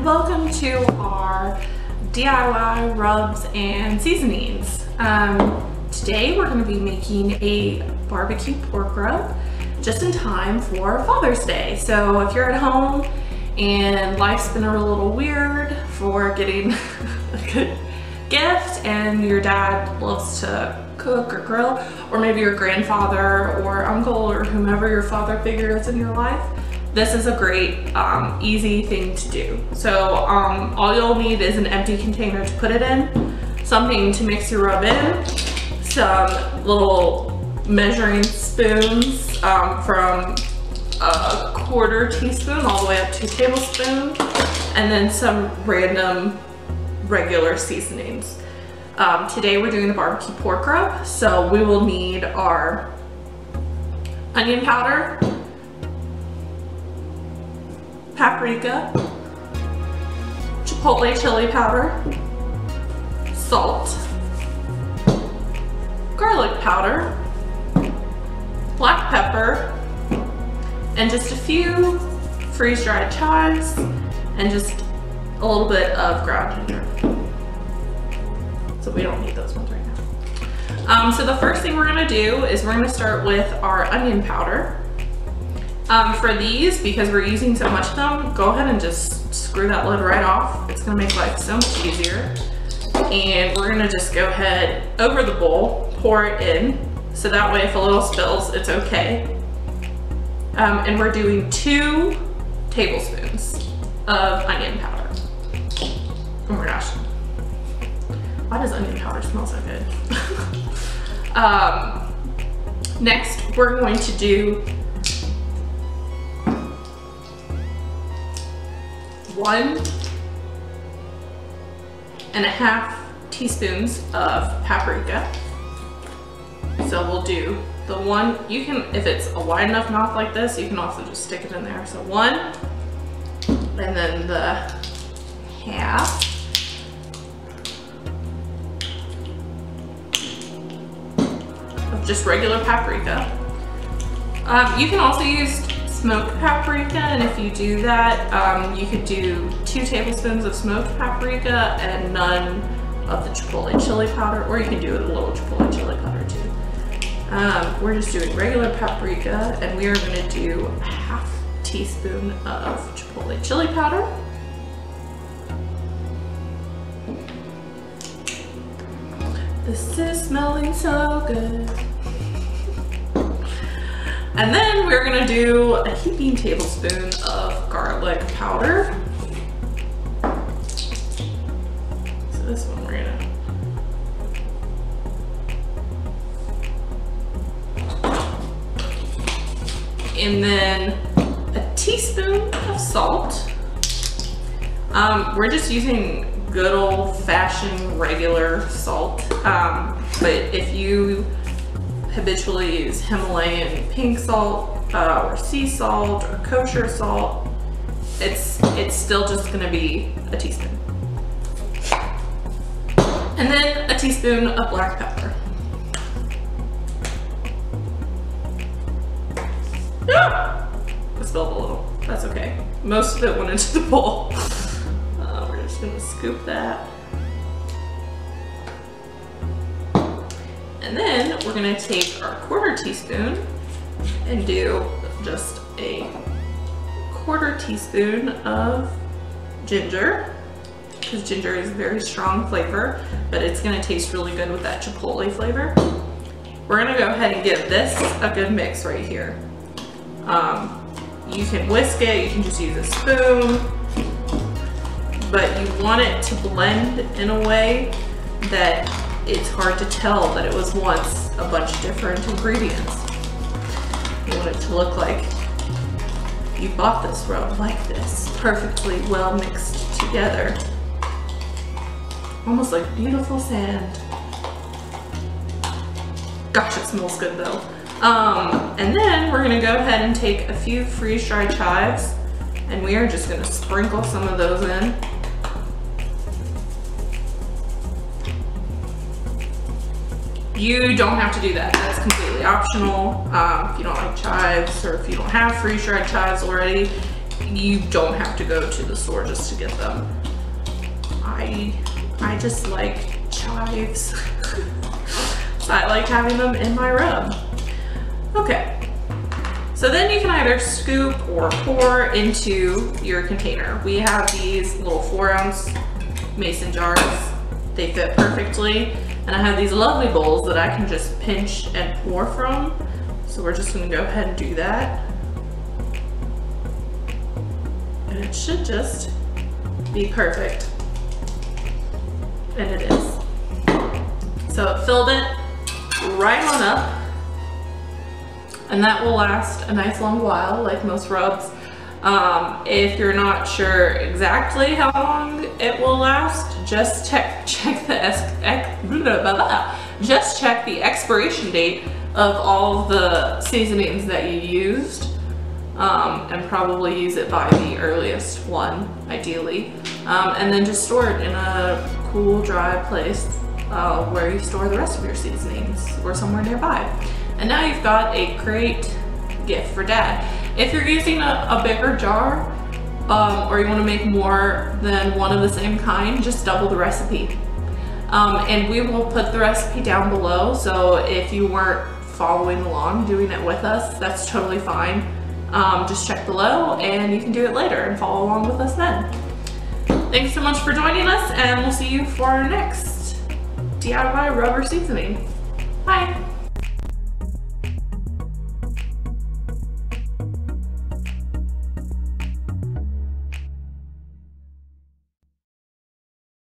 and welcome to our DIY rubs and seasonings. Today we're going to be making a barbecue pork rub just in time for Father's Day. So if you're at home and life's been a little weird for getting a good gift and your dad loves to cook or grill, or maybe your grandfather or uncle or whomever your father figure is in your life, this is a great easy thing to do. So all you'll need is an empty container to put it in, something to mix your rub in, some little measuring spoons from a quarter teaspoon all the way up to a tablespoon, and then some random regular seasonings. Today we're doing the barbecue pork rub, so we will need our onion powder, paprika, chipotle chili powder, salt, garlic powder, black pepper, and just a few freeze-dried chives, and just a little bit of ground ginger. So we don't need those ones right now. So the first thing we're gonna do is we're gonna start with our onion powder. For these, because we're using so much of them, go ahead and just screw that lid right off. It's gonna make life so much easier. And we're gonna just go ahead over the bowl, pour it in, so that way if a little spills, it's okay. And we're doing 2 tablespoons of onion powder. Oh my gosh. Why does onion powder smell so good? Next, we're going to do 1.5 teaspoons of paprika. So we'll do the one, you can, if it's a wide enough mouth like this, you can also just stick it in there. So 1, and then the half. Of just regular paprika. You can also use smoked paprika, and if you do that, you could do 2 tablespoons of smoked paprika and none of the chipotle chili powder, or you can do a little chipotle chili powder too. We're just doing regular paprika, and we are going to do a half teaspoon of chipotle chili powder. This is smelling so good. And then we're gonna do a heaping tablespoon of garlic powder. So this one we're gonna and then a teaspoon of salt. We're just using good old-fashioned regular salt, but if you habitually use Himalayan pink salt or sea salt or kosher salt, it's still just going to be a teaspoon. And then a teaspoon of black pepper. Ah! I spilled a little. That's okay. Most of it went into the bowl. We're just going to scoop that. And then we're gonna take our quarter teaspoon and do just a quarter teaspoon of ginger, because ginger is a very strong flavor, but it's gonna taste really good with that chipotle flavor. We're gonna go ahead and give this a good mix right here. You can whisk it, you can just use a spoon, but you want it to blend in a way that it's hard to tell that it was once a bunch of different ingredients. You want it to look like you bought this rub like this, perfectly well mixed together. Almost like beautiful sand. Gosh, it smells good though. And then we're gonna go ahead and take a few freeze-dried chives, and we are just gonna sprinkle some of those in. You don't have to do that. That's completely optional. If you don't like chives, or if you don't have freeze-dried chives already, you don't have to go to the store just to get them. I just like chives. So I like having them in my rub. Okay, so then you can either scoop or pour into your container. We have these little 4-ounce mason jars. They fit perfectly. And I have these lovely bowls that I can just pinch and pour from. So we're just gonna go ahead and do that. And it should just be perfect. And it is. So it filled it right on up. And that will last a nice long while, like most rubs. If you're not sure exactly how long it will last, just check the expiration date of all the seasonings that you used, and probably use it by the earliest one, ideally. And then just store it in a cool, dry place where you store the rest of your seasonings, or somewhere nearby. And now you've got a great gift for Dad. If you're using a bigger jar, or you want to make more than one of the same kind, just double the recipe. And we will put the recipe down below, so if you weren't following along doing it with us, that's totally fine. Just check below and you can do it later and follow along with us then. Thanks so much for joining us, and we'll see you for our next DIY rubber seasoning. Bye.